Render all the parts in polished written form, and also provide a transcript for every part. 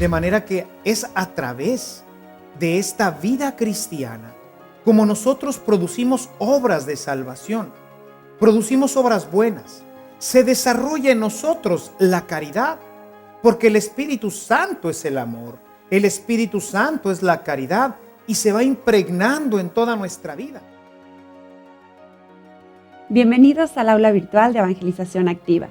De manera que es a través de esta vida cristiana como nosotros producimos obras de salvación, producimos obras buenas, se desarrolla en nosotros la caridad, porque el Espíritu Santo es el amor, el Espíritu Santo es la caridad y se va impregnando en toda nuestra vida. Bienvenidos al aula virtual de Evangelización Activa.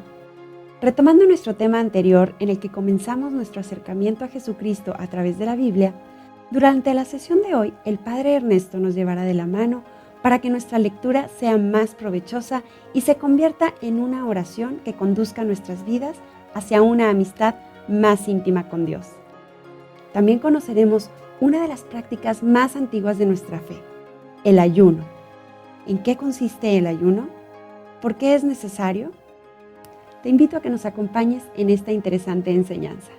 Retomando nuestro tema anterior en el que comenzamos nuestro acercamiento a Jesucristo a través de la Biblia, durante la sesión de hoy el Padre Ernesto nos llevará de la mano para que nuestra lectura sea más provechosa y se convierta en una oración que conduzca nuestras vidas hacia una amistad más íntima con Dios. También conoceremos una de las prácticas más antiguas de nuestra fe, el ayuno. ¿En qué consiste el ayuno? ¿Por qué es necesario? Te invito a que nos acompañes en esta interesante enseñanza.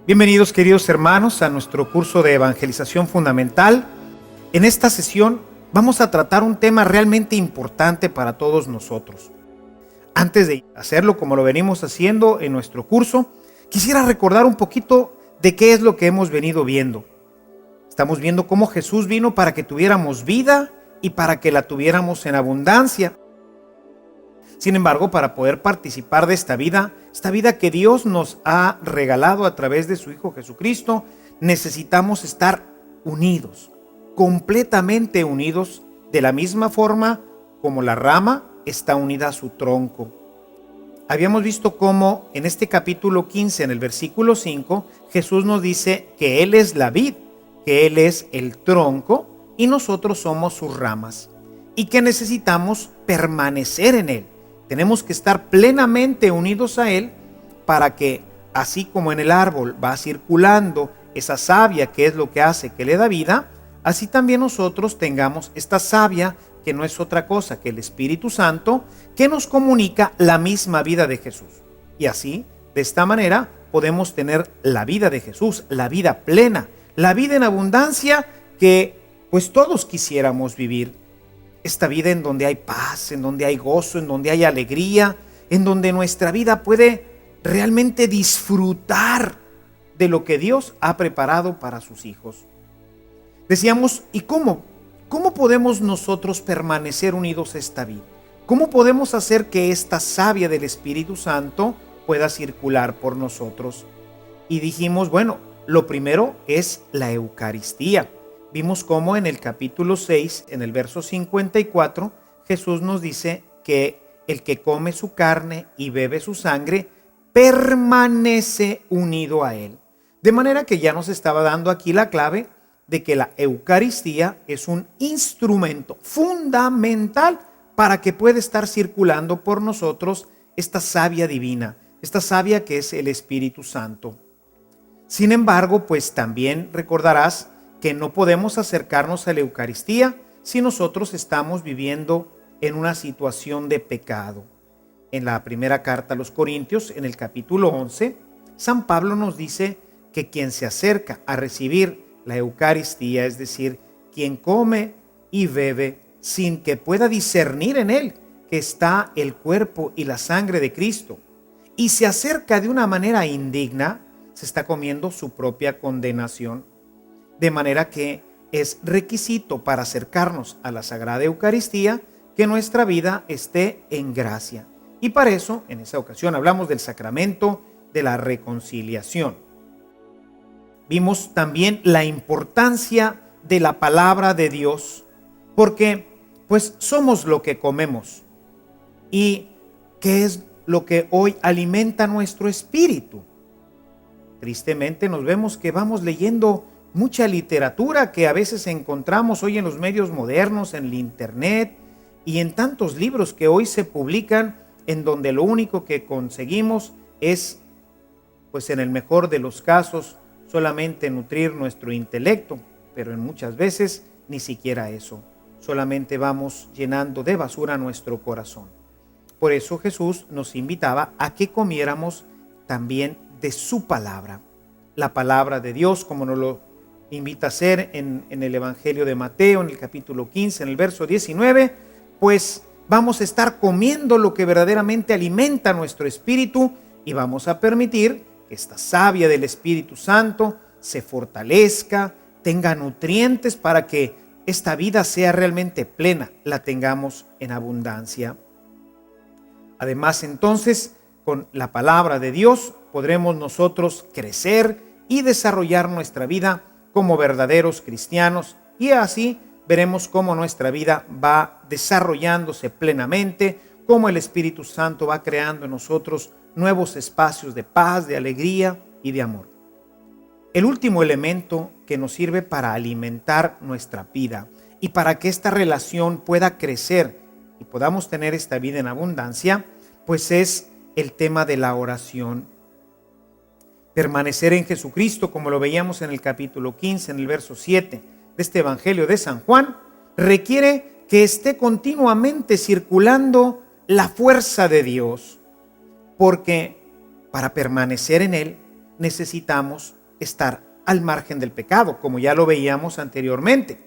Bienvenidos, queridos hermanos, a nuestro curso de Evangelización Fundamental. En esta sesión vamos a tratar un tema realmente importante para todos nosotros. Antes de hacerlo como lo venimos haciendo en nuestro curso, quisiera recordar un poquito de qué es lo que hemos venido viendo. Estamos viendo cómo Jesús vino para que tuviéramos vida y para que la tuviéramos en abundancia. Sin embargo, para poder participar de esta vida que Dios nos ha regalado a través de su Hijo Jesucristo, necesitamos estar unidos, completamente unidos, de la misma forma como la rama está unida a su tronco. Habíamos visto cómo en este capítulo 15, en el versículo 5, Jesús nos dice que Él es la vid, que Él es el tronco y nosotros somos sus ramas, y que necesitamos permanecer en Él. Tenemos que estar plenamente unidos a Él para que, así como en el árbol va circulando esa savia que es lo que hace que le da vida, así también nosotros tengamos esta savia que no es otra cosa que el Espíritu Santo que nos comunica la misma vida de Jesús. Y así, de esta manera, podemos tener la vida de Jesús, la vida plena, la vida en abundancia que pues todos quisiéramos vivir. Esta vida en donde hay paz, en donde hay gozo, en donde hay alegría, en donde nuestra vida puede realmente disfrutar de lo que Dios ha preparado para sus hijos. Decíamos, ¿y cómo? ¿Cómo podemos nosotros permanecer unidos a esta vida? ¿Cómo podemos hacer que esta savia del Espíritu Santo pueda circular por nosotros? Y dijimos, bueno, lo primero es la Eucaristía. Vimos cómo en el capítulo 6, en el verso 54, Jesús nos dice que el que come su carne y bebe su sangre permanece unido a Él. De manera que ya nos estaba dando aquí la clave de que la Eucaristía es un instrumento fundamental para que pueda estar circulando por nosotros esta savia divina, esta savia que es el Espíritu Santo. Sin embargo, pues también recordarás que no podemos acercarnos a la Eucaristía si nosotros estamos viviendo en una situación de pecado. En la primera carta a los Corintios, en el capítulo 11, San Pablo nos dice que quien se acerca a recibir la Eucaristía, es decir, quien come y bebe sin que pueda discernir en él que está el cuerpo y la sangre de Cristo, y se acerca de una manera indigna, se está comiendo su propia condenación. De manera que es requisito para acercarnos a la Sagrada Eucaristía que nuestra vida esté en gracia. Y para eso, en esa ocasión, hablamos del sacramento de la reconciliación. Vimos también la importancia de la palabra de Dios, porque pues somos lo que comemos. ¿Y qué es lo que hoy alimenta nuestro espíritu? Tristemente nos vemos que vamos leyendo mucha literatura que a veces encontramos hoy en los medios modernos, en el internet y en tantos libros que hoy se publican, en donde lo único que conseguimos es, pues en el mejor de los casos, solamente nutrir nuestro intelecto, pero en muchas veces ni siquiera eso. Solamente vamos llenando de basura nuestro corazón. Por eso Jesús nos invitaba a que comiéramos también de su palabra. La palabra de Dios, como nos lo invita a hacer en el Evangelio de Mateo, en el capítulo 15, en el verso 19, pues vamos a estar comiendo lo que verdaderamente alimenta nuestro espíritu y vamos a permitir que esta savia del Espíritu Santo se fortalezca, tenga nutrientes para que esta vida sea realmente plena, la tengamos en abundancia. Además, entonces, con la palabra de Dios podremos nosotros crecer y desarrollar nuestra vida como verdaderos cristianos, y así veremos cómo nuestra vida va desarrollándose plenamente, cómo el Espíritu Santo va creando en nosotros nuevos espacios de paz, de alegría y de amor. El último elemento que nos sirve para alimentar nuestra vida y para que esta relación pueda crecer y podamos tener esta vida en abundancia, pues es el tema de la oración. Permanecer en Jesucristo, como lo veíamos en el capítulo 15, en el verso 7 de este Evangelio de San Juan, requiere que esté continuamente circulando la fuerza de Dios, porque para permanecer en Él necesitamos estar al margen del pecado, como ya lo veíamos anteriormente.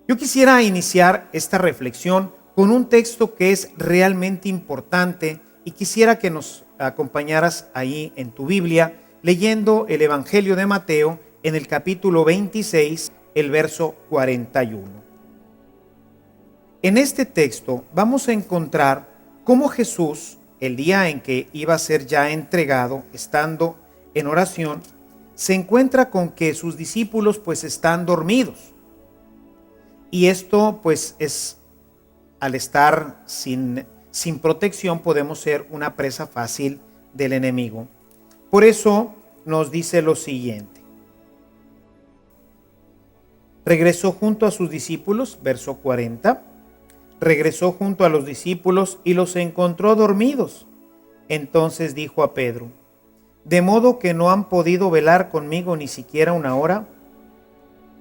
Yo quisiera iniciar esta reflexión con un texto que es realmente importante y quisiera que nos acompañaras ahí en tu Biblia leyendo el Evangelio de Mateo en el capítulo 26, el verso 41. En este texto vamos a encontrar cómo Jesús, el día en que iba a ser ya entregado, estando en oración, se encuentra con que sus discípulos pues están dormidos. Y esto pues es, al estar sin protección, podemos ser una presa fácil del enemigo. Por eso nos dice lo siguiente. Regresó junto a sus discípulos, verso 40. Regresó junto a los discípulos y los encontró dormidos. Entonces dijo a Pedro: ¿de modo que no han podido velar conmigo ni siquiera una hora?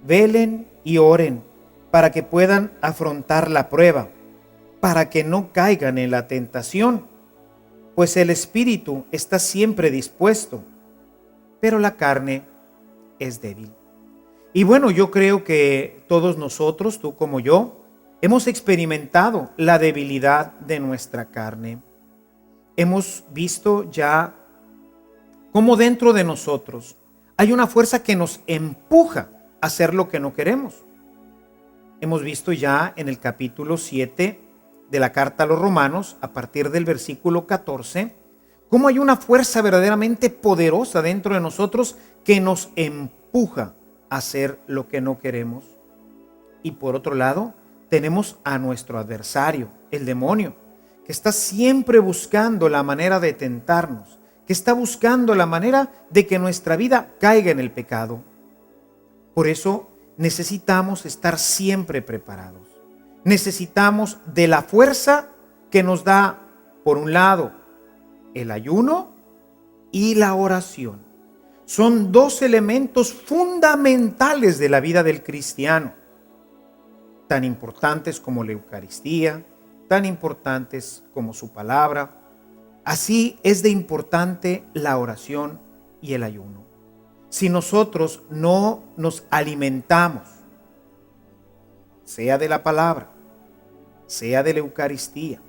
Velen y oren para que puedan afrontar la prueba, para que no caigan en la tentación, pues el espíritu está siempre dispuesto, pero la carne es débil. Y bueno, yo creo que todos nosotros, tú como yo, hemos experimentado la debilidad de nuestra carne. Hemos visto ya cómo dentro de nosotros hay una fuerza que nos empuja a hacer lo que no queremos. Hemos visto ya en el capítulo 7 de la carta a los Romanos, a partir del versículo 14, cómo hay una fuerza verdaderamente poderosa dentro de nosotros que nos empuja a hacer lo que no queremos. Y por otro lado, tenemos a nuestro adversario, el demonio, que está siempre buscando la manera de tentarnos, que está buscando la manera de que nuestra vida caiga en el pecado. Por eso necesitamos estar siempre preparados. Necesitamos de la fuerza que nos da, por un lado, el ayuno y la oración. Son dos elementos fundamentales de la vida del cristiano, tan importantes como la Eucaristía, tan importantes como su palabra. Así es de importante la oración y el ayuno. si nosotros no nos alimentamos, sea de la palabra, sea de la Eucaristía,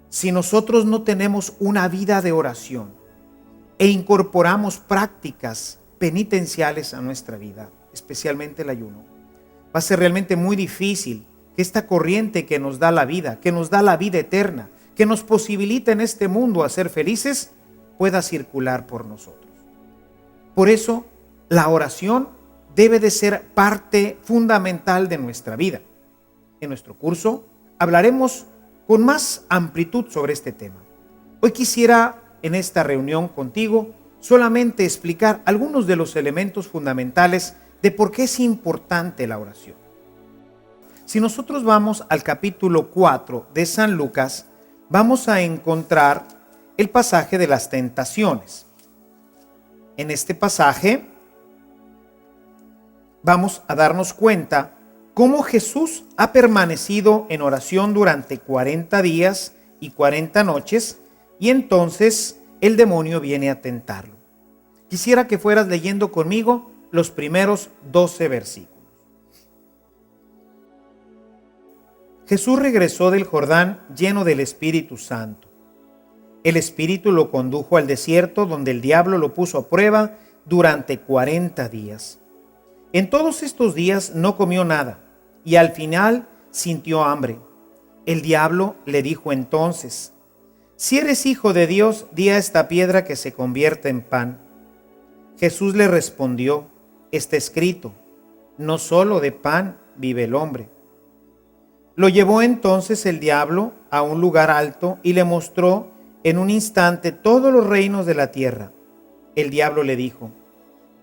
si nosotros no tenemos una vida de oración e incorporamos prácticas penitenciales a nuestra vida, especialmente el ayuno, va a ser realmente muy difícil que esta corriente que nos da la vida, que nos da la vida eterna, que nos posibilita en este mundo a ser felices, pueda circular por nosotros. Por eso, la oración debe de ser parte fundamental de nuestra vida. En nuestro curso hablaremos con más amplitud sobre este tema. Hoy quisiera en esta reunión contigo solamente explicar algunos de los elementos fundamentales de por qué es importante la oración. Si nosotros vamos al capítulo 4 de San Lucas, vamos a encontrar el pasaje de las tentaciones. En este pasaje vamos a darnos cuenta cómo Jesús ha permanecido en oración durante 40 días y 40 noches, y entonces el demonio viene a tentarlo. Quisiera que fueras leyendo conmigo los primeros 12 versículos. Jesús regresó del Jordán lleno del Espíritu Santo. El Espíritu lo condujo al desierto, donde el diablo lo puso a prueba durante 40 días. En todos estos días no comió nada, y al final sintió hambre. El diablo le dijo entonces: si eres hijo de Dios, di a esta piedra que se convierta en pan. Jesús le respondió: está escrito, no solo de pan vive el hombre. Lo llevó entonces el diablo a un lugar alto y le mostró en un instante todos los reinos de la tierra. El diablo le dijo: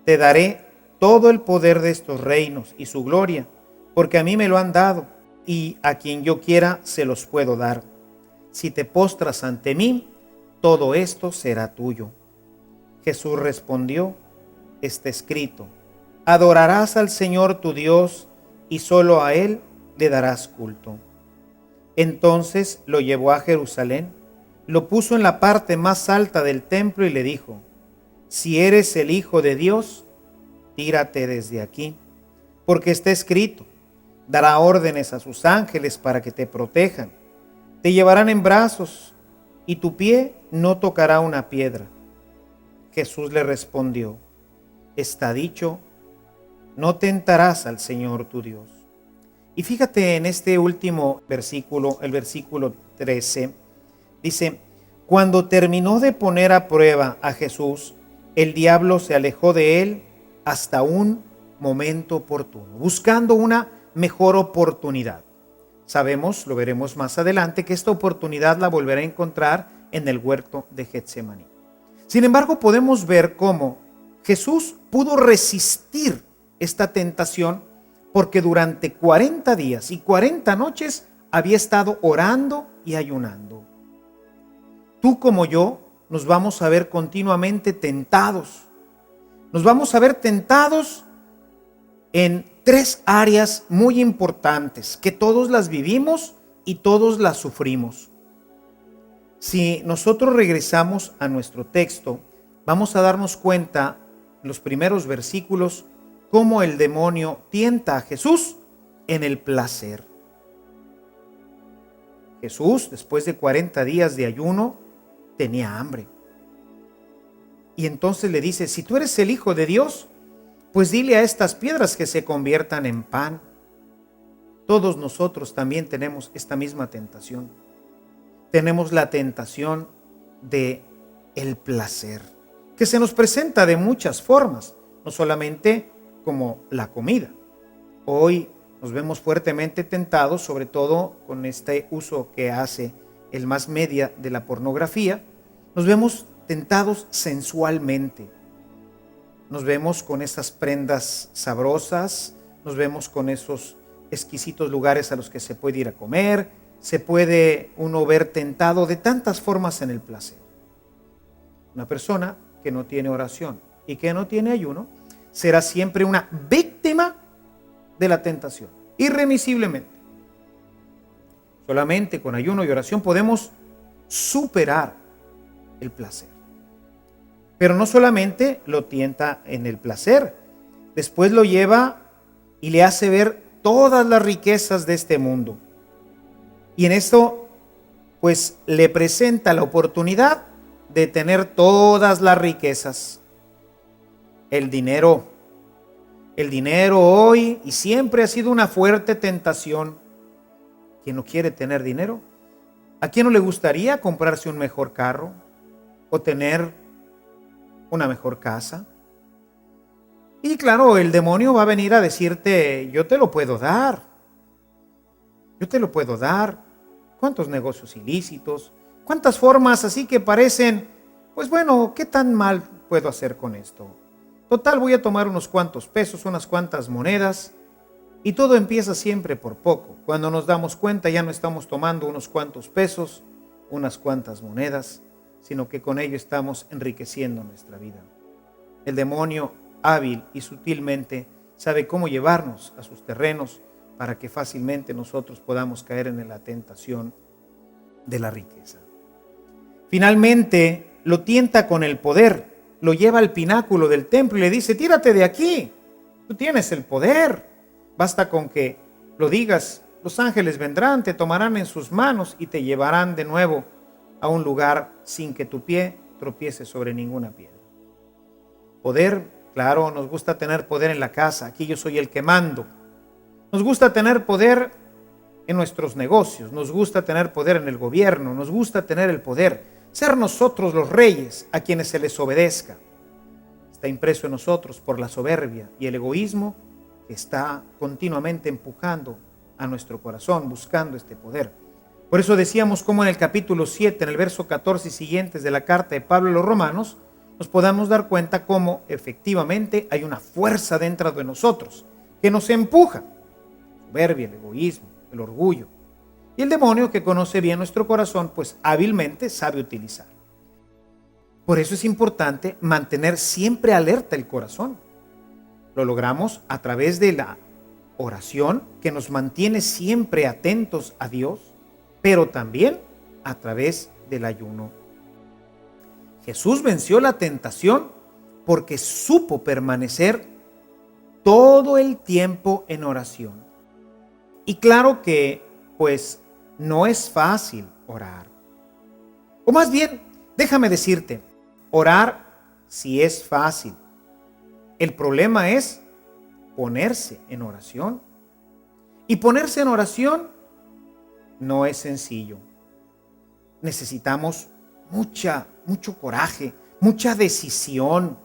te daré todo el poder de estos reinos y su gloria, porque a mí me lo han dado, y a quien yo quiera se los puedo dar. Si te postras ante mí, todo esto será tuyo. Jesús respondió: está escrito, adorarás al Señor tu Dios, y solo a Él le darás culto. Entonces lo llevó a Jerusalén, lo puso en la parte más alta del templo y le dijo: si eres el Hijo de Dios, tírate desde aquí, porque está escrito, dará órdenes a sus ángeles para que te protejan, te llevarán en brazos y tu pie no tocará una piedra. Jesús le respondió: está dicho, no tentarás al Señor tu Dios. Y fíjate en este último versículo, el versículo 13, dice: cuando terminó de poner a prueba a Jesús, el diablo se alejó de él hasta un momento oportuno, buscando una mejor oportunidad. Sabemos, lo veremos más adelante, que esta oportunidad la volverá a encontrar en el huerto de Getsemaní. Sin embargo, podemos ver cómo Jesús pudo resistir esta tentación, porque durante 40 días y 40 noches había estado orando y ayunando. Tú como yo nos vamos a ver continuamente tentados. Nos vamos a ver tentados en 3 áreas muy importantes, que todos las vivimos y todos las sufrimos. Si nosotros regresamos a nuestro texto, vamos a darnos cuenta en los primeros versículos cómo el demonio tienta a Jesús en el placer. Jesús, después de 40 días de ayuno, tenía hambre. Y entonces le dice: si tú eres el Hijo de Dios, pues dile a estas piedras que se conviertan en pan. Todos nosotros también tenemos esta misma tentación. Tenemos la tentación de el placer, que se nos presenta de muchas formas, no solamente como la comida. Hoy nos vemos fuertemente tentados, sobre todo con este uso que hace el mass media de la pornografía. Nos vemos tentados sensualmente. Nos vemos con esas prendas sabrosas, nos vemos con esos exquisitos lugares a los que se puede ir a comer. Se puede uno ver tentado de tantas formas en el placer. Una persona que no tiene oración y que no tiene ayuno será siempre una víctima de la tentación, irremisiblemente. Solamente con ayuno y oración podemos superar el placer. Pero no solamente lo tienta en el placer, después lo lleva y le hace ver todas las riquezas de este mundo. Y en esto, pues le presenta la oportunidad de tener todas las riquezas. El dinero hoy y siempre ha sido una fuerte tentación. ¿Quién no quiere tener dinero? ¿A quién no le gustaría comprarse un mejor carro o tener una mejor casa? Y claro, el demonio va a venir a decirte, yo te lo puedo dar. Yo te lo puedo dar. ¿Cuántos negocios ilícitos? ¿Cuántas formas así que parecen, pues bueno, qué tan mal puedo hacer con esto? Total, voy a tomar unos cuantos pesos, unas cuantas monedas, y todo empieza siempre por poco. Cuando nos damos cuenta ya no estamos tomando unos cuantos pesos, unas cuantas monedas, sino que con ello estamos enriqueciendo nuestra vida. El demonio, hábil y sutilmente, sabe cómo llevarnos a sus terrenos para que fácilmente nosotros podamos caer en la tentación de la riqueza. Finalmente, lo tienta con el poder, lo lleva al pináculo del templo y le dice, tírate de aquí, tú tienes el poder, basta con que lo digas, los ángeles vendrán, te tomarán en sus manos y te llevarán de nuevo a un lugar sin que tu pie tropiece sobre ninguna piedra. Poder, claro, nos gusta tener poder en la casa, aquí yo soy el que mando. Nos gusta tener poder en nuestros negocios, nos gusta tener poder en el gobierno, nos gusta tener el poder, ser nosotros los reyes a quienes se les obedezca. Está impreso en nosotros por la soberbia y el egoísmo que está continuamente empujando a nuestro corazón, buscando este poder. Por eso decíamos como en el capítulo 7, en el verso 14 y siguientes de la carta de Pablo a los Romanos, nos podamos dar cuenta cómo efectivamente hay una fuerza dentro de nosotros que nos empuja. Soberbia, el egoísmo, el orgullo. Y el demonio, que conoce bien nuestro corazón, pues hábilmente sabe utilizar. Por eso es importante mantener siempre alerta el corazón. Lo logramos a través de la oración, que nos mantiene siempre atentos a Dios, pero también a través del ayuno. Jesús venció la tentación porque supo permanecer todo el tiempo en oración. Y claro que, pues, no es fácil orar. O más bien, déjame decirte, orar sí es fácil. El problema es ponerse en oración. Y ponerse en oración no es sencillo. Necesitamos mucho coraje, mucha decisión.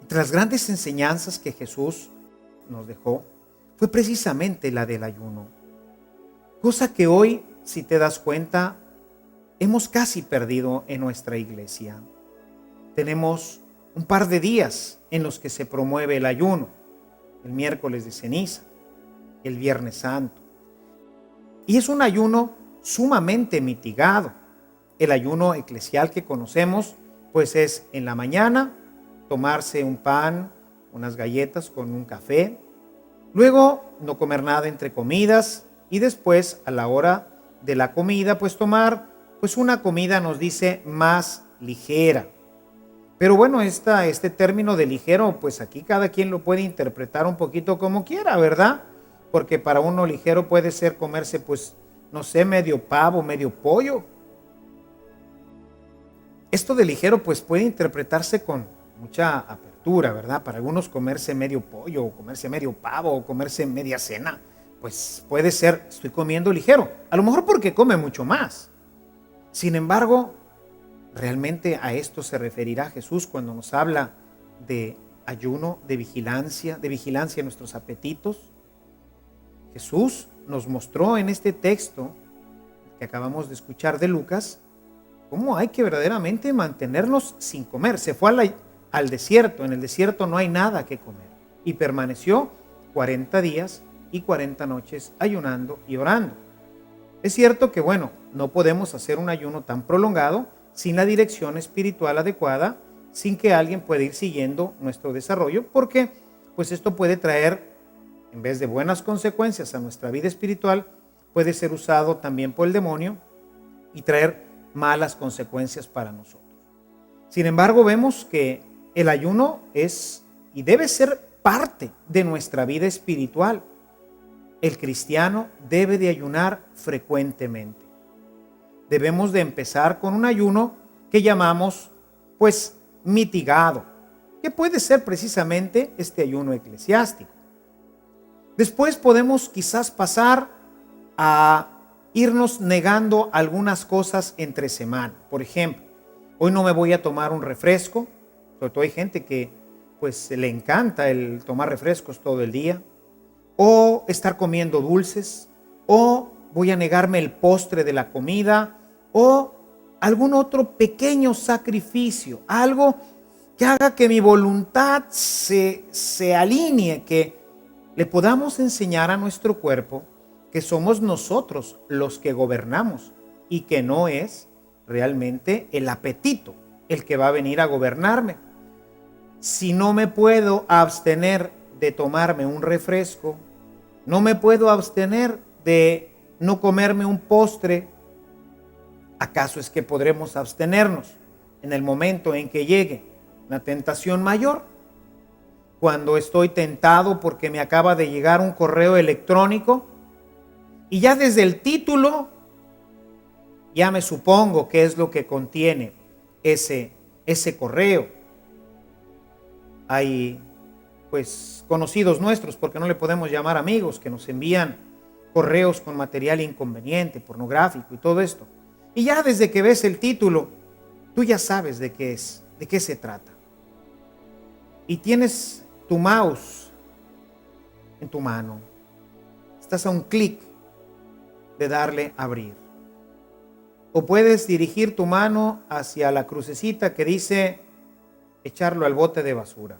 Entre las grandes enseñanzas que Jesús nos dejó fue precisamente la del ayuno. Cosa que hoy, si te das cuenta, hemos casi perdido en nuestra iglesia. Tenemos un par de días en los que se promueve el ayuno, el miércoles de ceniza, el viernes santo. Y es un ayuno sumamente mitigado. El ayuno eclesial que conocemos, pues es en la mañana tomarse un pan, unas galletas con un café, luego no comer nada entre comidas y después a la hora de la comida pues tomar pues una comida, nos dice, más ligera. Pero bueno, este término de ligero, pues aquí cada quien lo puede interpretar un poquito como quiera, ¿verdad? Porque para uno ligero puede ser comerse pues, no sé, medio pavo, medio pollo. Esto de ligero pues puede interpretarse con mucha apertura, ¿verdad? Para algunos comerse medio pollo, o comerse medio pavo, o comerse media cena, pues puede ser, estoy comiendo ligero. A lo mejor porque come mucho más. Sin embargo, realmente a esto se referirá Jesús cuando nos habla de ayuno, de vigilancia en nuestros apetitos. Jesús nos mostró en este texto que acabamos de escuchar de Lucas, cómo hay que verdaderamente mantenernos sin comer. Se fue al desierto, en el desierto no hay nada que comer, y permaneció 40 días y 40 noches ayunando y orando. Es cierto que, bueno, no podemos hacer un ayuno tan prolongado sin la dirección espiritual adecuada, sin que alguien pueda ir siguiendo nuestro desarrollo, porque pues esto puede traer, en vez de buenas consecuencias a nuestra vida espiritual, puede ser usado también por el demonio y traer malas consecuencias para nosotros. Sin embargo, vemos que el ayuno es y debe ser parte de nuestra vida espiritual. El cristiano debe de ayunar frecuentemente. Debemos de empezar con un ayuno que llamamos, mitigado, que puede ser precisamente este ayuno eclesiástico. Después podemos quizás pasar a irnos negando algunas cosas entre semana. Por ejemplo, hoy no me voy a tomar un refresco. Sobre todo hay gente que le encanta el tomar refrescos todo el día, o estar comiendo dulces, o voy a negarme el postre de la comida, o algún otro pequeño sacrificio, algo que haga que mi voluntad se alinee, que le podamos enseñar a nuestro cuerpo que somos nosotros los que gobernamos y que no es realmente el apetito el que va a venir a gobernarme. Si no me puedo abstener de tomarme un refresco, no me puedo abstener de no comerme un postre, ¿acaso es que podremos abstenernos en el momento en que llegue la tentación mayor? Cuando estoy tentado porque me acaba de llegar un correo electrónico y ya desde el título ya me supongo qué es lo que contiene ese correo. Hay conocidos nuestros, porque no le podemos llamar amigos, que nos envían correos con material inconveniente, pornográfico y todo esto. Y ya desde que ves el título, tú ya sabes de qué es, de qué se trata. Y tienes tu mouse en tu mano. Estás a un clic de darle a abrir. O puedes dirigir tu mano hacia la crucecita que dice echarlo al bote de basura.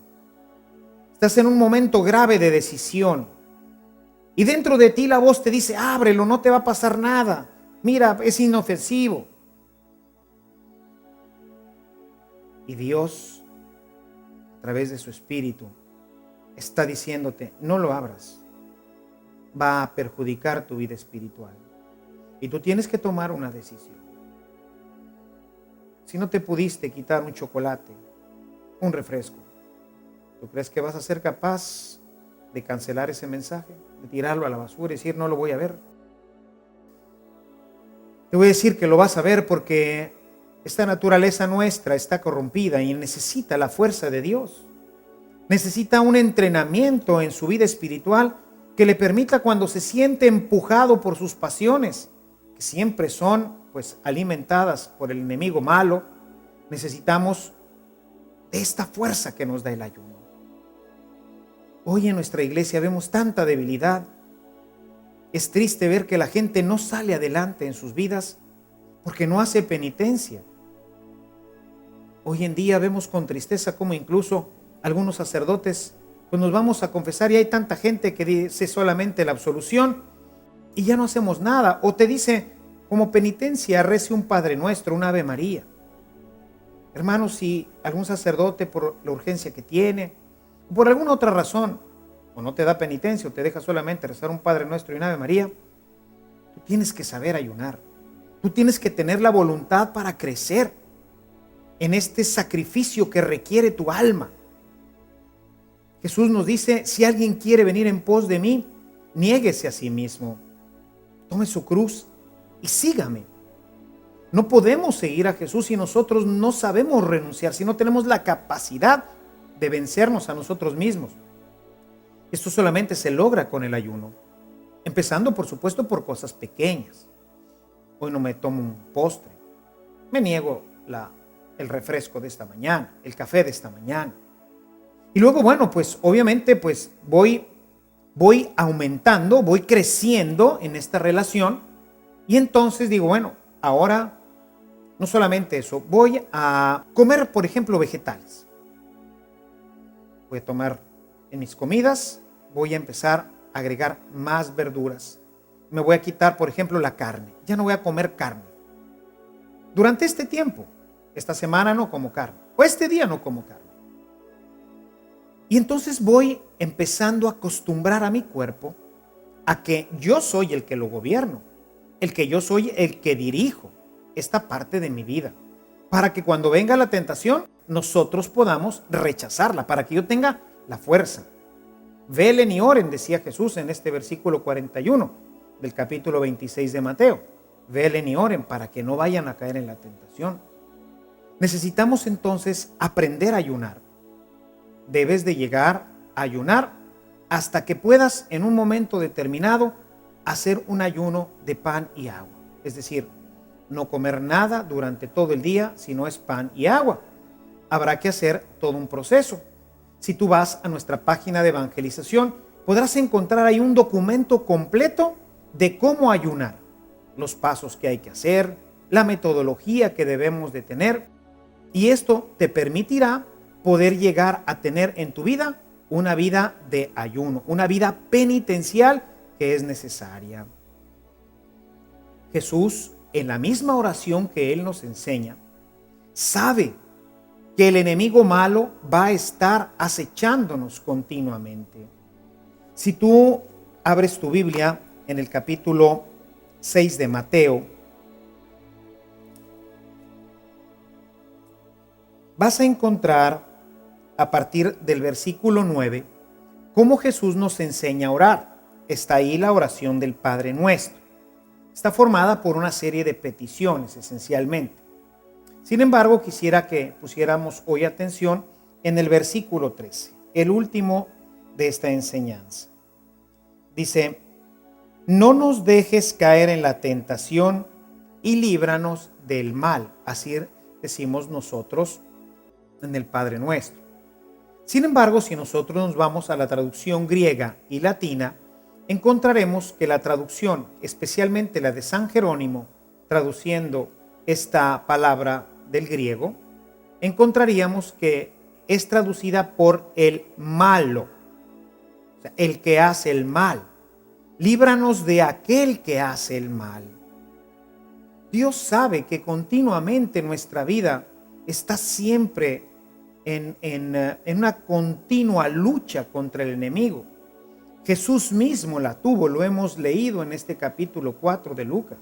Estás en un momento grave de decisión. Y dentro de ti la voz te dice, ábrelo, no te va a pasar nada. Mira, es inofensivo. Y Dios, a través de su Espíritu, está diciéndote, no lo abras. Va a perjudicar tu vida espiritual. Y tú tienes que tomar una decisión. Si no te pudiste quitar un chocolate, un refresco, ¿tú crees que vas a ser capaz de cancelar ese mensaje? De tirarlo a la basura y decir, no lo voy a ver. Te voy a decir que lo vas a ver porque esta naturaleza nuestra está corrompida y necesita la fuerza de Dios. Necesita un entrenamiento en su vida espiritual que le permita, cuando se siente empujado por sus pasiones, que siempre son alimentadas por el enemigo malo, necesitamos de esta fuerza que nos da el ayuno. Hoy en nuestra iglesia vemos tanta debilidad. Es triste ver que la gente no sale adelante en sus vidas porque no hace penitencia. Hoy en día vemos con tristeza cómo incluso algunos sacerdotes nos vamos a confesar y hay tanta gente que dice solamente la absolución y ya no hacemos nada. O te dice, como penitencia, rece un Padre Nuestro, un Ave María. Hermanos, si algún sacerdote, por la urgencia que tiene, o por alguna otra razón, o no te da penitencia, o te deja solamente rezar un Padre Nuestro y un Ave María, tú tienes que saber ayunar. Tú tienes que tener la voluntad para crecer en este sacrificio que requiere tu alma. Jesús nos dice, si alguien quiere venir en pos de mí, niéguese a sí mismo, tome su cruz y sígame. No podemos seguir a Jesús si nosotros no sabemos renunciar, si no tenemos la capacidad de vencernos a nosotros mismos. Esto solamente se logra con el ayuno, empezando por supuesto por cosas pequeñas. Hoy no me tomo un postre, me niego el refresco de esta mañana, el café de esta mañana. Y luego, obviamente, voy aumentando, voy creciendo en esta relación. Y entonces digo, ahora no solamente eso, voy a comer, por ejemplo, vegetales. Voy a tomar en mis comidas, voy a empezar a agregar más verduras. Me voy a quitar, por ejemplo, la carne. Ya no voy a comer carne. Durante este tiempo, esta semana no como carne, o este día no como carne. Y entonces voy empezando a acostumbrar a mi cuerpo a que yo soy el que lo gobierno, el que yo soy el que dirijo esta parte de mi vida. para que cuando venga la tentación, nosotros podamos rechazarla, para que yo tenga la fuerza. Velen y oren, decía Jesús en este versículo 41 del capítulo 26 de Mateo. Velen y oren para que no vayan a caer en la tentación. Necesitamos entonces aprender a ayunar. Debes de llegar a ayunar hasta que puedas en un momento determinado hacer un ayuno de pan y agua. Es decir, no comer nada durante todo el día si no es pan y agua. Habrá que hacer todo un proceso. Si tú vas a nuestra página de evangelización, podrás encontrar ahí un documento completo de cómo ayunar, los pasos que hay que hacer, la metodología que debemos de tener, y esto te permitirá poder llegar a tener en tu vida una vida de ayuno, una vida penitencial que es necesaria. Jesús, en la misma oración que Él nos enseña, sabe que el enemigo malo va a estar acechándonos continuamente. Si tú abres tu Biblia en el capítulo 6 de Mateo, vas a encontrar a partir del versículo 9 cómo Jesús nos enseña a orar. Está ahí la oración del Padre Nuestro. Está formada por una serie de peticiones esencialmente. Sin embargo, quisiera que pusiéramos hoy atención en el versículo 13, el último de esta enseñanza. Dice: no nos dejes caer en la tentación y líbranos del mal. Así decimos nosotros en el Padre Nuestro. Sin embargo, si nosotros nos vamos a la traducción griega y latina, encontraremos que la traducción, especialmente la de San Jerónimo, traduciendo esta palabra del griego, encontraríamos que es traducida por el malo, o sea, el que hace el mal. Líbranos de aquel que hace el mal. Dios sabe que continuamente nuestra vida está siempre en una continua lucha contra el enemigo. Jesús mismo la tuvo, lo hemos leído en este capítulo 4 de Lucas.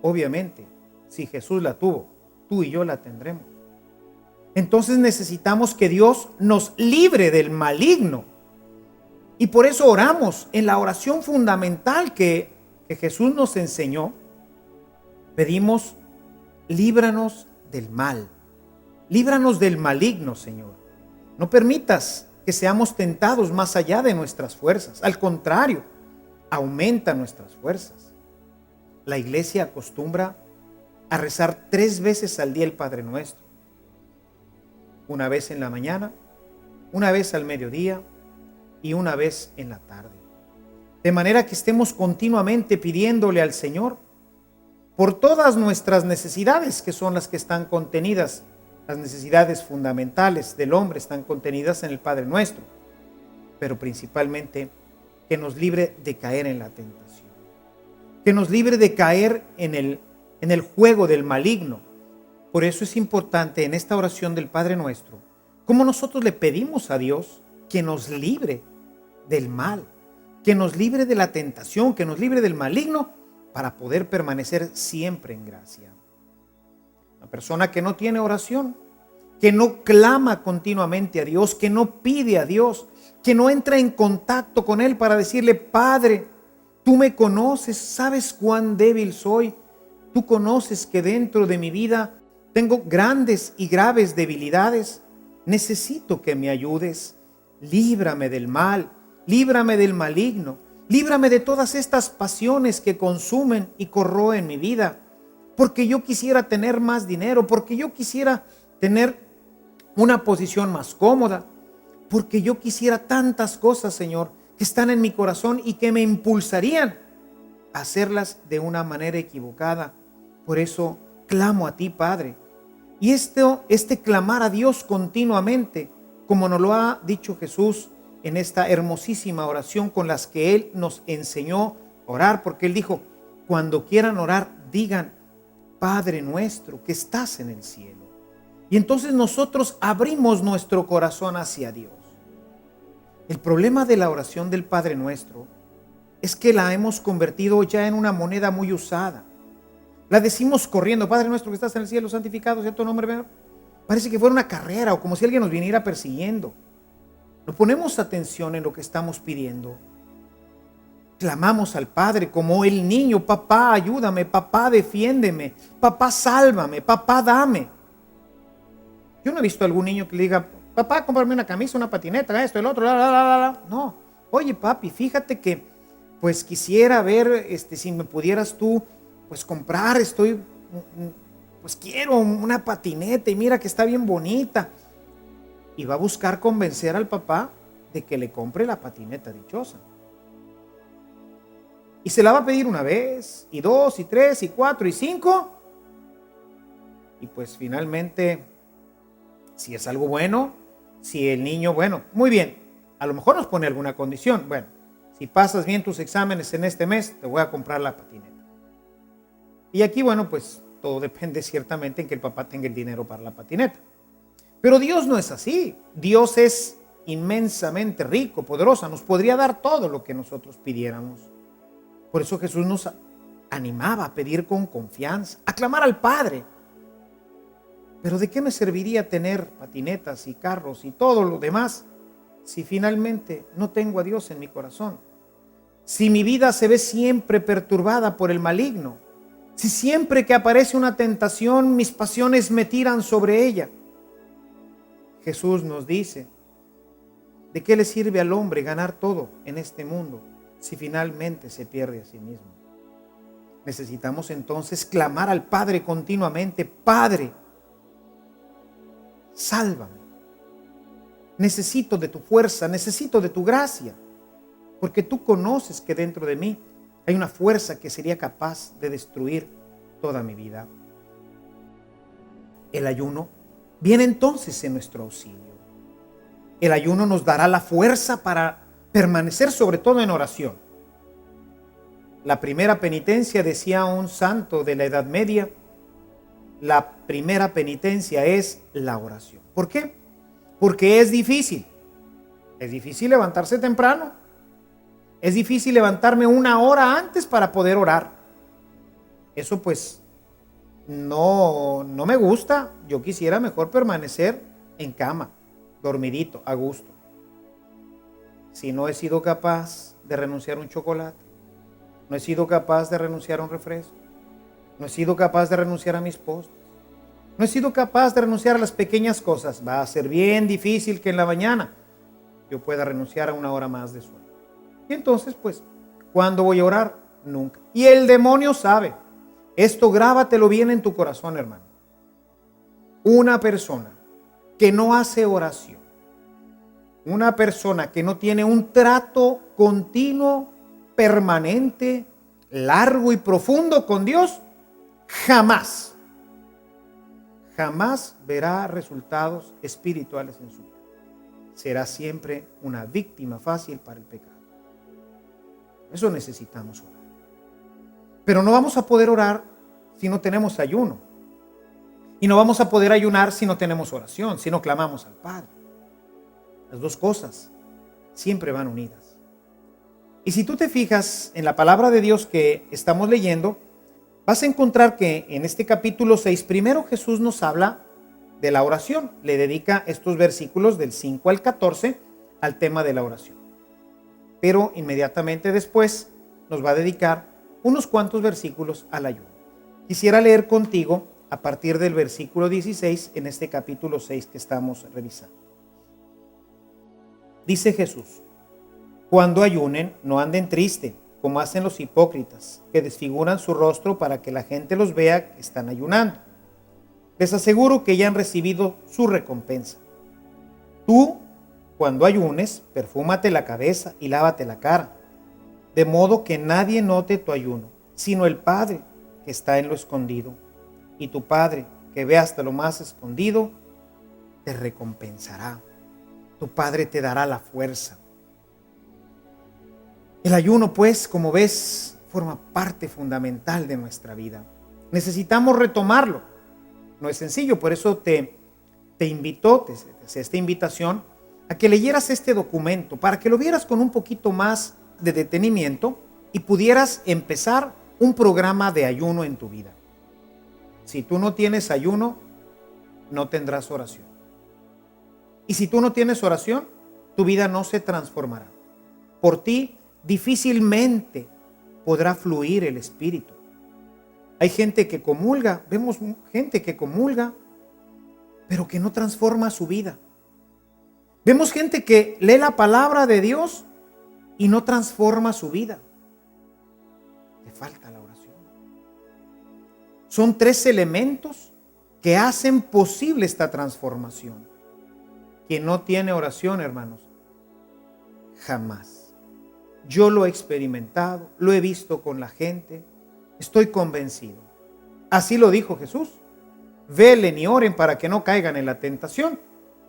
Obviamente, si Jesús la tuvo, tú y yo la tendremos. Entonces necesitamos que Dios nos libre del maligno. Y por eso oramos en la oración fundamental que Jesús nos enseñó. Pedimos: líbranos del mal. Líbranos del maligno, Señor. No permitas que seamos tentados más allá de nuestras fuerzas. Al contrario, aumenta nuestras fuerzas. La iglesia acostumbra a rezar 3 veces al día el Padre Nuestro. Una vez en la mañana, una vez al mediodía y una vez en la tarde. De manera que estemos continuamente pidiéndole al Señor por todas nuestras necesidades, que son las que están contenidas. Las necesidades fundamentales del hombre están contenidas en el Padre Nuestro, pero principalmente que nos libre de caer en la tentación, que nos libre de caer en el juego del maligno. Por eso es importante en esta oración del Padre Nuestro, como nosotros le pedimos a Dios que nos libre del mal, que nos libre de la tentación, que nos libre del maligno, para poder permanecer siempre en gracia. La persona que no tiene oración, que no clama continuamente a Dios, que no pide a Dios, que no entra en contacto con Él para decirle: Padre, tú me conoces, sabes cuán débil soy, tú conoces que dentro de mi vida tengo grandes y graves debilidades, necesito que me ayudes, líbrame del mal, líbrame del maligno, líbrame de todas estas pasiones que consumen y corroen mi vida, porque yo quisiera tener más dinero, porque yo quisiera tener una posición más cómoda, porque yo quisiera tantas cosas, Señor, que están en mi corazón y que me impulsarían a hacerlas de una manera equivocada. Por eso clamo a ti, Padre. Y este clamar a Dios continuamente, como nos lo ha dicho Jesús en esta hermosísima oración con las que Él nos enseñó a orar, porque Él dijo: cuando quieran orar, digan: Padre nuestro que estás en el cielo. Y entonces nosotros abrimos nuestro corazón hacia Dios. El problema de la oración del Padre Nuestro es que la hemos convertido ya en una moneda muy usada. La decimos corriendo: Padre nuestro que estás en el cielo, santificado sea tu nombre. Parece que fuera una carrera o como si alguien nos viniera persiguiendo. No ponemos atención en lo que estamos pidiendo. Clamamos al Padre como el niño: papá, ayúdame, papá, defiéndeme, papá, sálvame, papá, dame. Yo no he visto a algún niño que le diga: papá, cómprame una camisa, una patineta, esto, el otro, No, oye papi, fíjate que pues quisiera ver si me pudieras tú pues comprar, pues quiero una patineta y mira que está bien bonita. Y va a buscar convencer al papá de que le compre la patineta dichosa. Y se la va a pedir una vez, y dos, y tres, y cuatro, y cinco. Y pues finalmente, si es algo bueno, si el niño, bueno, muy bien, a lo mejor nos pone alguna condición. Bueno, si pasas bien tus exámenes en este mes, te voy a comprar la patineta. Y aquí, bueno, pues todo depende ciertamente en que el papá tenga el dinero para la patineta. Pero Dios no es así. Dios es inmensamente rico, poderoso. Nos podría dar todo lo que nosotros pidiéramos. Por eso Jesús nos animaba a pedir con confianza, a clamar al Padre. Pero ¿de qué me serviría tener patinetas y carros y todo lo demás si finalmente no tengo a Dios en mi corazón? Si mi vida se ve siempre perturbada por el maligno, si siempre que aparece una tentación mis pasiones me tiran sobre ella. Jesús nos dice: ¿de qué le sirve al hombre ganar todo en este mundo si finalmente se pierde a sí mismo? Necesitamos entonces clamar al Padre continuamente: Padre, sálvame. Necesito de tu fuerza, necesito de tu gracia, porque tú conoces que dentro de mí hay una fuerza que sería capaz de destruir toda mi vida. El ayuno viene entonces en nuestro auxilio. El ayuno nos dará la fuerza para permanecer sobre todo en oración. La primera penitencia, decía un santo de la Edad Media, la primera penitencia es la oración. ¿Por qué? Porque es difícil. Es difícil levantarse temprano. Es difícil levantarme una hora antes para poder orar. Eso pues no me gusta. Yo quisiera mejor permanecer en cama, dormidito, a gusto. Si no he sido capaz de renunciar a un chocolate, no he sido capaz de renunciar a un refresco, no he sido capaz de renunciar a mis postres, no he sido capaz de renunciar a las pequeñas cosas, va a ser bien difícil que en la mañana yo pueda renunciar a una hora más de sueño. Y entonces, pues, ¿cuándo voy a orar? Nunca. Y el demonio sabe. Esto grábatelo bien en tu corazón, hermano. Una persona que no hace oración, una persona que no tiene un trato continuo, permanente, largo y profundo con Dios, jamás verá resultados espirituales en su vida. Será siempre una víctima fácil para el pecado. Eso necesitamos orar. Pero no vamos a poder orar si no tenemos ayuno. Y no vamos a poder ayunar si no tenemos oración, si no clamamos al Padre. Las dos cosas siempre van unidas. Y si tú te fijas en la palabra de Dios que estamos leyendo, vas a encontrar que en este capítulo 6, primero Jesús nos habla de la oración. Le dedica estos versículos del 5 al 14 al tema de la oración. Pero inmediatamente después nos va a dedicar unos cuantos versículos al ayuno. Quisiera leer contigo a partir del versículo 16 en este capítulo 6 que estamos revisando. Dice Jesús: cuando ayunen, no anden triste, como hacen los hipócritas, que desfiguran su rostro para que la gente los vea que están ayunando. Les aseguro que ya han recibido su recompensa. Tú, cuando ayunes, perfúmate la cabeza y lávate la cara, de modo que nadie note tu ayuno, sino el Padre que está en lo escondido. Y tu Padre, que ve hasta lo más escondido, te recompensará. Tu Padre te dará la fuerza. El ayuno, pues, como ves, forma parte fundamental de nuestra vida. Necesitamos retomarlo. No es sencillo, por eso te invito, te hace esta invitación a que leyeras este documento, para que lo vieras con un poquito más de detenimiento y pudieras empezar un programa de ayuno en tu vida. Si tú no tienes ayuno, no tendrás oración. Y si tú no tienes oración, tu vida no se transformará. Por ti difícilmente podrá fluir el Espíritu. Hay gente que comulga, vemos gente que comulga, pero que no transforma su vida. Vemos gente que lee la palabra de Dios y no transforma su vida. Le falta la oración. Son 3 elementos que hacen posible esta transformación. Quien no tiene oración, hermanos, jamás. Yo lo he experimentado, lo he visto con la gente, estoy convencido. Así lo dijo Jesús. Velen y oren para que no caigan en la tentación.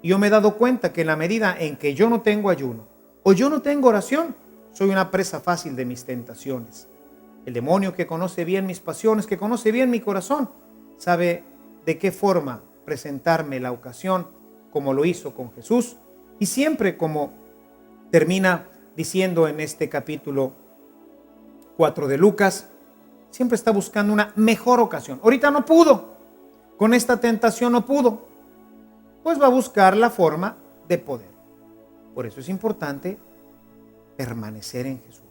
Y yo me he dado cuenta que en la medida en que yo no tengo ayuno o yo no tengo oración, soy una presa fácil de mis tentaciones. El demonio, que conoce bien mis pasiones, que conoce bien mi corazón, sabe de qué forma presentarme la ocasión, como lo hizo con Jesús, y siempre, como termina diciendo en este capítulo 4 de Lucas, siempre está buscando una mejor ocasión. Ahorita no pudo, con esta tentación no pudo, pues va a buscar la forma de poder. Por eso es importante permanecer en Jesús.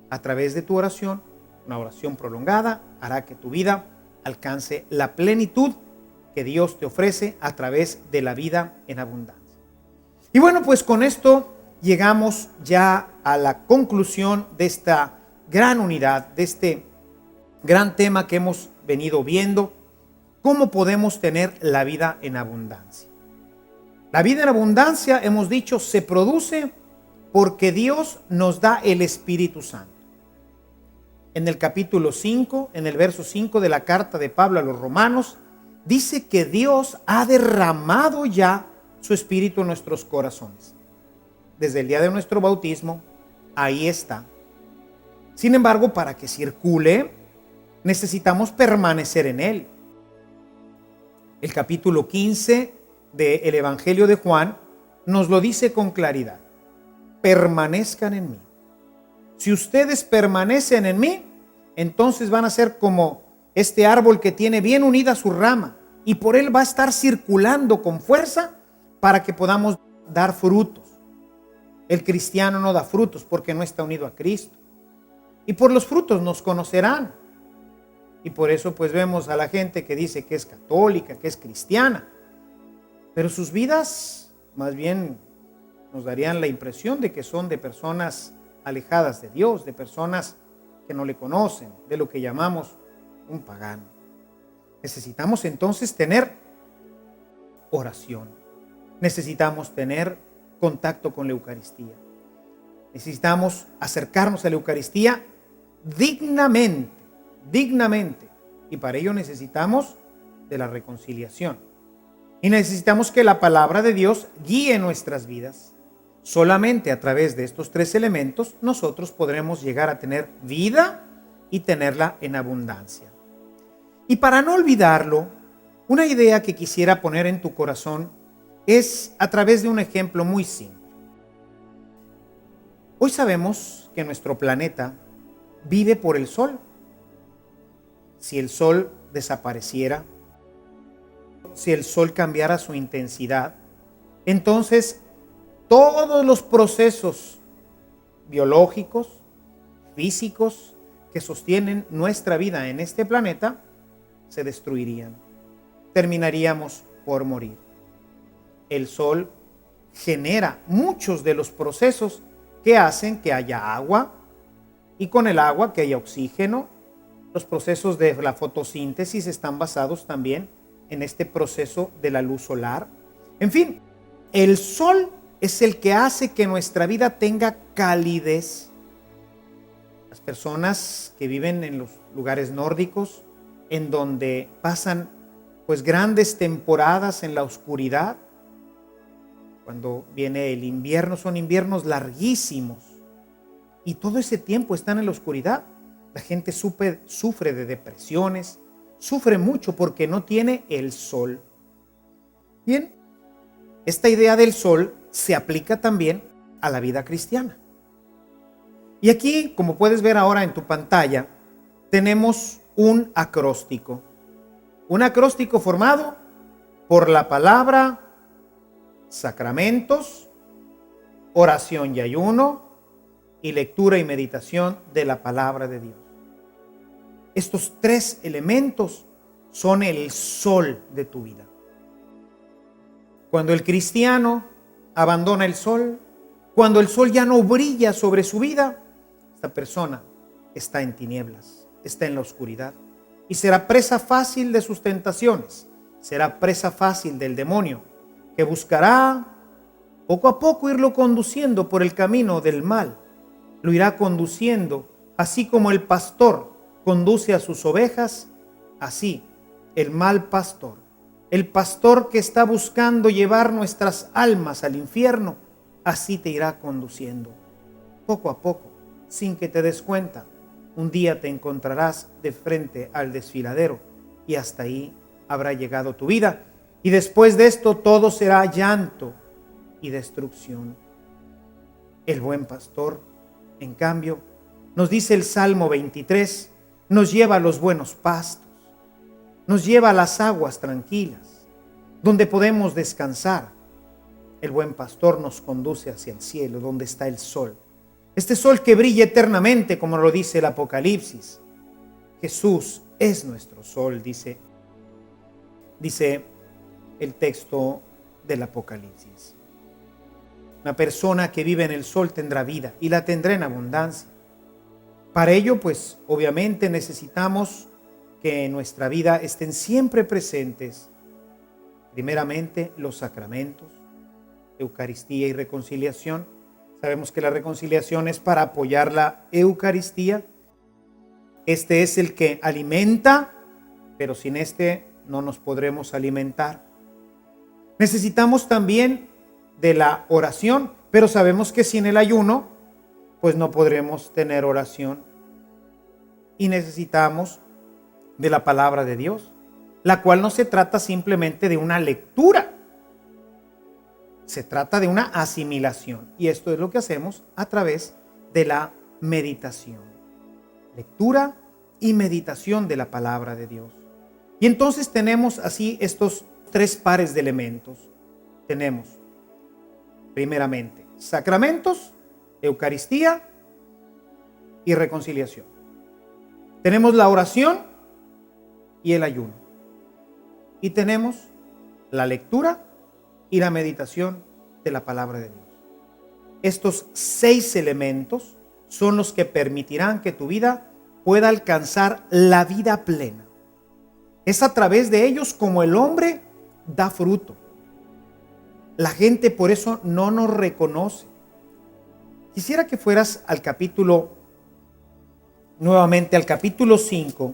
A través de tu oración, una oración prolongada hará que tu vida alcance la plenitud que Dios te ofrece a través de la vida en abundancia. Y bueno, pues con esto llegamos ya a la conclusión de esta gran unidad, de este gran tema que hemos venido viendo: cómo podemos tener la vida en abundancia. La vida en abundancia, hemos dicho, se produce porque Dios nos da el Espíritu Santo. En el capítulo 5, en el verso 5 de la carta de Pablo a los Romanos, dice que Dios ha derramado ya su Espíritu en nuestros corazones. Desde el día de nuestro bautismo, ahí está. Sin embargo, para que circule, necesitamos permanecer en Él. El capítulo 15 del Evangelio de Juan nos lo dice con claridad: permanezcan en mí. Si ustedes permanecen en mí, entonces van a ser como este árbol que tiene bien unida su rama, y por él va a estar circulando con fuerza para que podamos dar frutos. El cristiano no da frutos porque no está unido a Cristo. Y por los frutos nos conocerán. Y por eso pues vemos a la gente que dice que es católica, que es cristiana, pero sus vidas más bien nos darían la impresión de que son de personas alejadas de Dios, de personas que no le conocen, de lo que llamamos un pagano. Necesitamos entonces tener oración. Necesitamos tener contacto con la Eucaristía. Necesitamos acercarnos a la Eucaristía dignamente. Y para ello necesitamos de la reconciliación. Y necesitamos que la palabra de Dios guíe nuestras vidas. Solamente a través de estos 3 elementos nosotros podremos llegar a tener vida y tenerla en abundancia. Y para no olvidarlo, una idea que quisiera poner en tu corazón es a través de un ejemplo muy simple. Hoy sabemos que nuestro planeta vive por el Sol. Si el Sol desapareciera, si el Sol cambiara su intensidad, entonces todos los procesos biológicos, físicos que sostienen nuestra vida en este planeta se destruirían. Terminaríamos por morir. El Sol genera muchos de los procesos que hacen que haya agua, y con el agua que haya oxígeno. Los procesos de la fotosíntesis están basados también en este proceso de la luz solar. En fin, el Sol es el que hace que nuestra vida tenga calidez. Las personas que viven en los lugares nórdicos, en donde pasan pues grandes temporadas en la oscuridad, cuando viene el invierno, son inviernos larguísimos, y todo ese tiempo están en la oscuridad. La gente sufre de depresiones, sufre mucho porque no tiene el sol. Bien, esta idea del sol se aplica también a la vida cristiana. Y aquí, como puedes ver ahora en tu pantalla, tenemos un acróstico. Un acróstico formado por la palabra sacramentos, oración y ayuno, y lectura y meditación de la palabra de Dios. Estos tres elementos son el sol de tu vida. Cuando el cristiano abandona el sol, cuando el sol ya no brilla sobre su vida, esta persona está en tinieblas, está en la oscuridad y será presa fácil de sus tentaciones, será presa fácil del demonio, que buscará poco a poco irlo conduciendo por el camino del mal. Lo irá conduciendo, así como el pastor conduce a sus ovejas, así el mal pastor, el pastor que está buscando llevar nuestras almas al infierno, así te irá conduciendo. Poco a poco, sin que te des cuenta, un día te encontrarás de frente al desfiladero y hasta ahí habrá llegado tu vida. Y después de esto todo será llanto y destrucción. El buen pastor, en cambio, nos dice el Salmo 23, nos lleva a los buenos pastos, nos lleva a las aguas tranquilas, donde podemos descansar. El buen pastor nos conduce hacia el cielo, donde está el sol. Este sol que brilla eternamente, como lo dice el Apocalipsis. Jesús es nuestro sol, dice el texto del Apocalipsis. Una persona que vive en el sol tendrá vida y la tendrá en abundancia. Para ello, pues, obviamente necesitamos que en nuestra vida estén siempre presentes, primeramente, los sacramentos, Eucaristía y reconciliación. Sabemos que la reconciliación es para apoyar la Eucaristía. Este es el que alimenta, pero sin este no nos podremos alimentar. Necesitamos también de la oración, pero sabemos que sin el ayuno, pues no podremos tener oración. Y necesitamos de la palabra de Dios, la cual no se trata simplemente de una lectura, se trata de una asimilación. Y esto es lo que hacemos a través de la meditación. Lectura y meditación de la palabra de Dios. Y entonces tenemos así estos tres pares de elementos. Tenemos, primeramente, sacramentos, Eucaristía y reconciliación. Tenemos la oración y el ayuno. Y tenemos la lectura y la meditación de la palabra de Dios. Estos 6 elementos son los que permitirán que tu vida pueda alcanzar la vida plena. Es a través de ellos como el hombre da fruto. La gente por eso no nos reconoce. Quisiera que fueras nuevamente al capítulo 5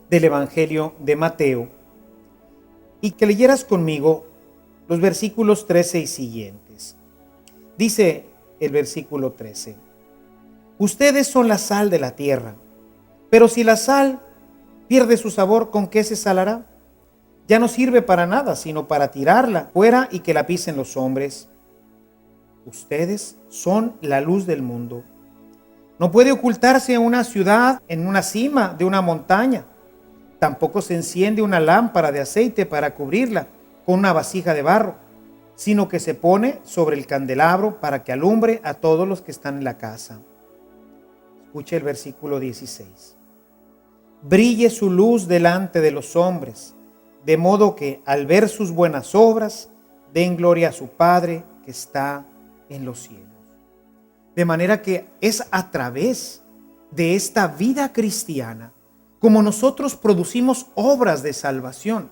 del Evangelio de Mateo y que leyeras conmigo los versículos 13 y siguientes. Dice el versículo 13: ustedes son la sal de la tierra, pero si la sal pierde su sabor, ¿con qué se salará? Ya no sirve para nada, sino para tirarla fuera y que la pisen los hombres. Ustedes son la luz del mundo. No puede ocultarse una ciudad en una cima de una montaña. Tampoco se enciende una lámpara de aceite para cubrirla con una vasija de barro, sino que se pone sobre el candelabro para que alumbre a todos los que están en la casa. Escuche el versículo 16. Brille su luz delante de los hombres, de modo que al ver sus buenas obras, den gloria a su Padre que está en los cielos. De manera que es a través de esta vida cristiana como nosotros producimos obras de salvación,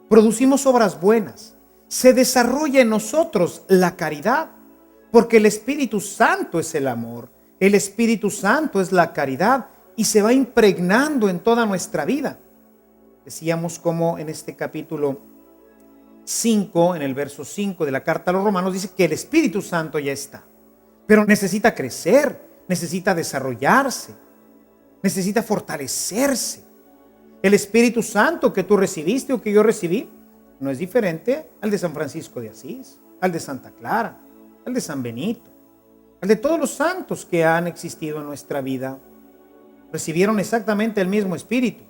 producimos obras buenas, se desarrolla en nosotros la caridad, porque el Espíritu Santo es el amor, el Espíritu Santo es la caridad y se va impregnando en toda nuestra vida. Decíamos como en este capítulo 5, en el verso 5 de la carta a los Romanos, dice que el Espíritu Santo ya está, pero necesita crecer, necesita desarrollarse, necesita fortalecerse. El Espíritu Santo que tú recibiste o que yo recibí no es diferente al de San Francisco de Asís, al de Santa Clara, al de San Benito, al de todos los santos que han existido en nuestra vida. Recibieron exactamente el mismo Espíritu.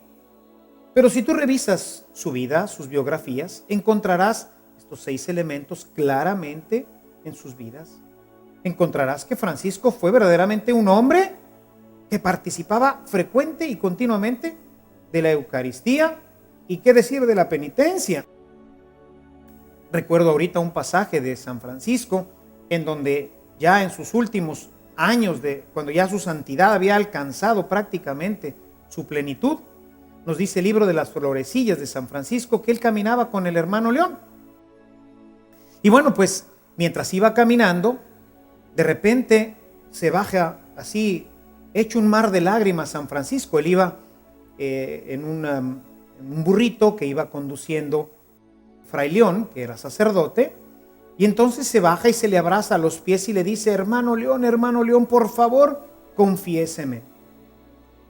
Pero si tú revisas su vida, sus biografías, encontrarás estos 6 elementos claramente en sus vidas. Encontrarás que Francisco fue verdaderamente un hombre que participaba frecuente y continuamente de la Eucaristía y qué decir de la penitencia. Recuerdo ahorita un pasaje de San Francisco en donde ya en sus últimos años, cuando ya su santidad había alcanzado prácticamente su plenitud, nos dice el libro de las Florecillas de San Francisco que él caminaba con el hermano León. Y bueno, pues mientras iba caminando, de repente se baja así, hecho un mar de lágrimas San Francisco. Él iba en un burrito que iba conduciendo Fray León, que era sacerdote, y entonces se baja y se le abraza a los pies y le dice: hermano León, por favor, confiéseme.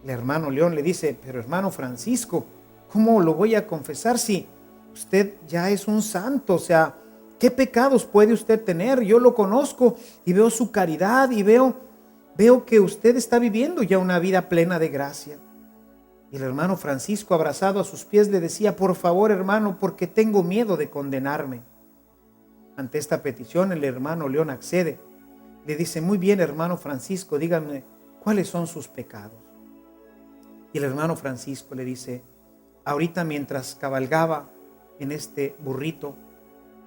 El hermano León le dice: pero hermano Francisco, ¿cómo lo voy a confesar si usted ya es un santo? O sea, ¿qué pecados puede usted tener? Yo lo conozco y veo su caridad y veo que usted está viviendo ya una vida plena de gracia. Y el hermano Francisco, abrazado a sus pies, le decía: por favor, hermano, porque tengo miedo de condenarme. Ante esta petición, el hermano León accede. Le dice: muy bien, hermano Francisco, dígame, ¿cuáles son sus pecados? Y el hermano Francisco le dice: ahorita mientras cabalgaba en este burrito,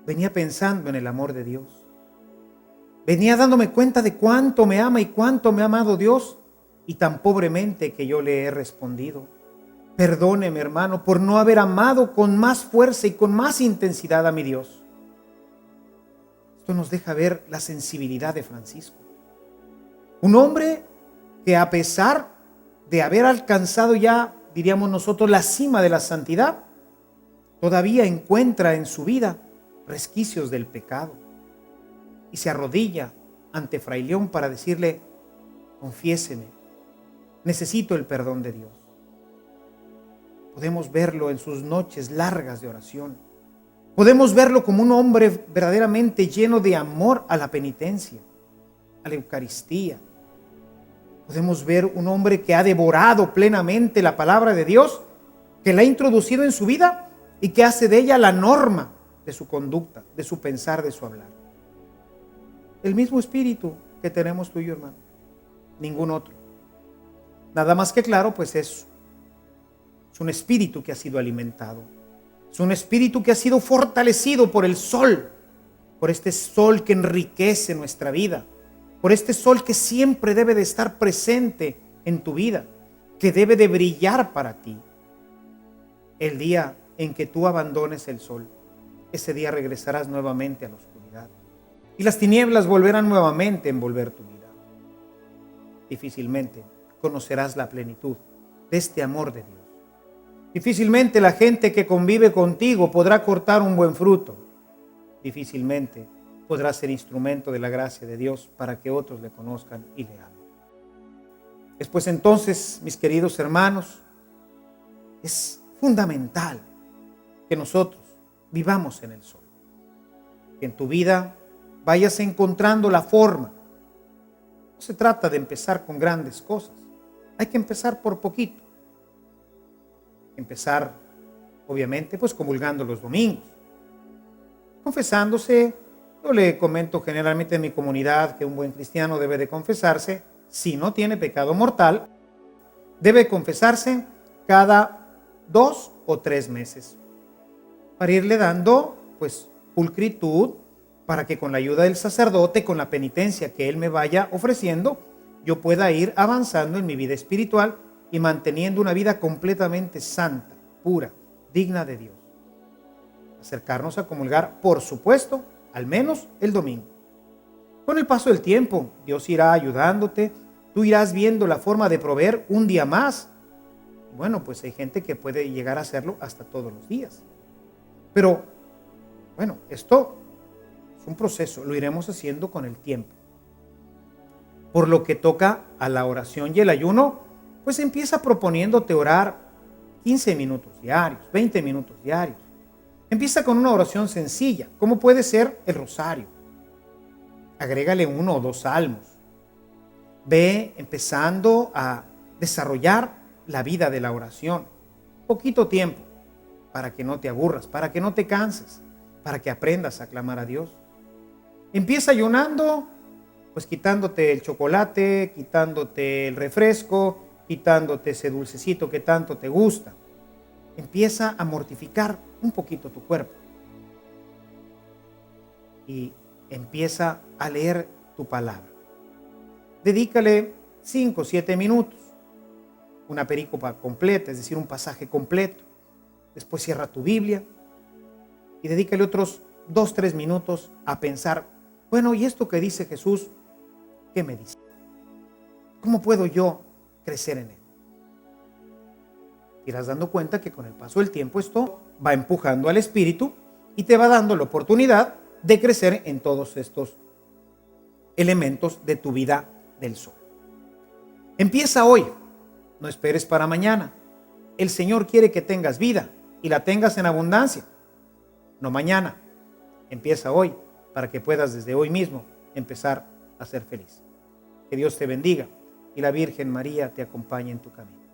venía pensando en el amor de Dios. Venía dándome cuenta de cuánto me ama y cuánto me ha amado Dios, y tan pobremente que yo le he respondido. Perdóneme, hermano, por no haber amado con más fuerza y con más intensidad a mi Dios. Esto nos deja ver la sensibilidad de Francisco. Un hombre que, a pesar de haber alcanzado ya, diríamos nosotros, la cima de la santidad, todavía encuentra en su vida resquicios del pecado. Y se arrodilla ante Fray León para decirle: confiéseme, necesito el perdón de Dios. Podemos verlo en sus noches largas de oración. Podemos verlo como un hombre verdaderamente lleno de amor a la penitencia, a la Eucaristía. Podemos ver un hombre que ha devorado plenamente la palabra de Dios, que la ha introducido en su vida y que hace de ella la norma de su conducta, de su pensar, de su hablar. El mismo espíritu que tenemos tú y yo, hermano, ningún otro. Nada más que claro, pues es un espíritu que ha sido alimentado. Es un espíritu que ha sido fortalecido por el sol, por este sol que enriquece nuestra vida, por este sol que siempre debe de estar presente en tu vida, que debe de brillar para ti. El día en que tú abandones el sol, ese día regresarás nuevamente a la oscuridad y las tinieblas volverán nuevamente a envolver tu vida. Difícilmente conocerás la plenitud de este amor de Dios. Difícilmente la gente que convive contigo podrá cortar un buen fruto. Difícilmente podrás ser instrumento de la gracia de Dios para que otros le conozcan y le amen. Después entonces, mis queridos hermanos, es fundamental que nosotros vivamos en el sol. Que en tu vida vayas encontrando la forma. No se trata de empezar con grandes cosas. Hay que empezar por poquito. Empezar, obviamente, pues comulgando los domingos. Confesándose. Yo le comento generalmente en mi comunidad que un buen cristiano debe de confesarse, si no tiene pecado mortal, debe confesarse cada 2 o 3 meses. Para irle dando, pues, pulcritud, para que con la ayuda del sacerdote, con la penitencia que él me vaya ofreciendo, yo pueda ir avanzando en mi vida espiritual y manteniendo una vida completamente santa, pura, digna de Dios. Acercarnos a comulgar, por supuesto, al menos el domingo. Con el paso del tiempo, Dios irá ayudándote, tú irás viendo la forma de proveer un día más. Bueno, pues hay gente que puede llegar a hacerlo hasta todos los días. Pero, bueno, esto es un proceso, lo iremos haciendo con el tiempo. Por lo que toca a la oración y el ayuno, pues empieza proponiéndote orar 15 minutos diarios, 20 minutos diarios. Empieza con una oración sencilla, como puede ser el rosario. Agrégale 1 o 2 salmos. Ve empezando a desarrollar la vida de la oración. poquito tiempo, para que no te aburras, para que no te canses, para que aprendas a clamar a Dios. Empieza ayunando, pues quitándote el chocolate, quitándote el refresco, quitándote ese dulcecito que tanto te gusta. Empieza a mortificar un poquito tu cuerpo. Y empieza a leer tu palabra. Dedícale 5 o 7 minutos. Una perícopa completa, es decir, un pasaje completo. Después cierra tu Biblia y dedícale otros 2 o 3 minutos a pensar, bueno, ¿y esto que dice Jesús, qué me dice? ¿Cómo puedo yo crecer en él? Te irás dando cuenta que con el paso del tiempo esto va empujando al espíritu y te va dando la oportunidad de crecer en todos estos elementos de tu vida del sol. Empieza hoy, no esperes para mañana. El Señor quiere que tengas vida y la tengas en abundancia, no mañana. Empieza hoy para que puedas desde hoy mismo empezar a ser feliz. Que Dios te bendiga y la Virgen María te acompañe en tu camino.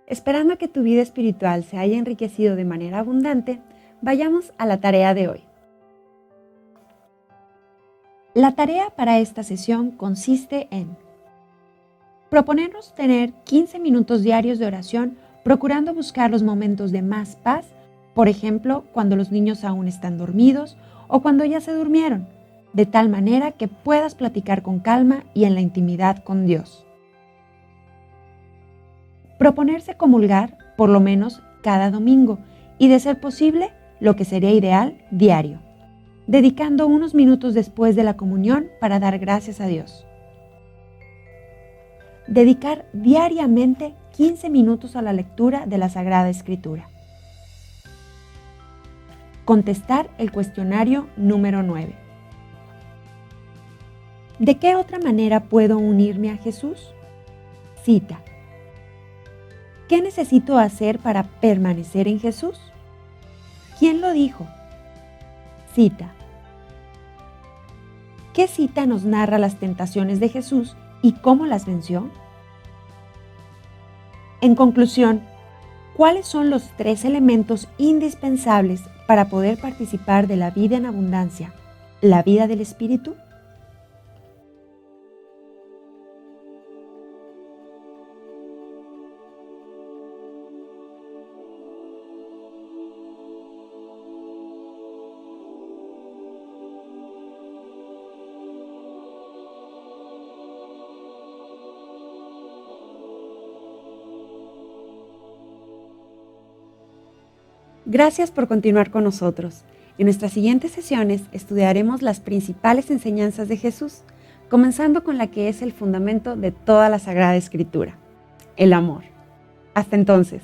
Esperando que tu vida espiritual se haya enriquecido de manera abundante, vayamos a la tarea de hoy. La tarea para esta sesión consiste en proponernos tener 15 minutos diarios de oración, procurando buscar los momentos de más paz, por ejemplo, cuando los niños aún están dormidos o cuando ya se durmieron, de tal manera que puedas platicar con calma y en la intimidad con Dios. Proponerse comulgar por lo menos cada domingo y, de ser posible, lo que sería ideal, diario, dedicando unos minutos después de la comunión para dar gracias a Dios. Dedicar diariamente 15 minutos a la lectura de la Sagrada Escritura. Contestar el cuestionario número 9. ¿De qué otra manera puedo unirme a Jesús? Cita. ¿Qué necesito hacer para permanecer en Jesús? ¿Quién lo dijo? Cita. ¿Qué cita nos narra las tentaciones de Jesús y cómo las venció? En conclusión, ¿cuáles son los 3 elementos indispensables para poder participar de la vida en abundancia, la vida del Espíritu? Gracias por continuar con nosotros. En nuestras siguientes sesiones estudiaremos las principales enseñanzas de Jesús, comenzando con la que es el fundamento de toda la Sagrada Escritura, el amor. Hasta entonces.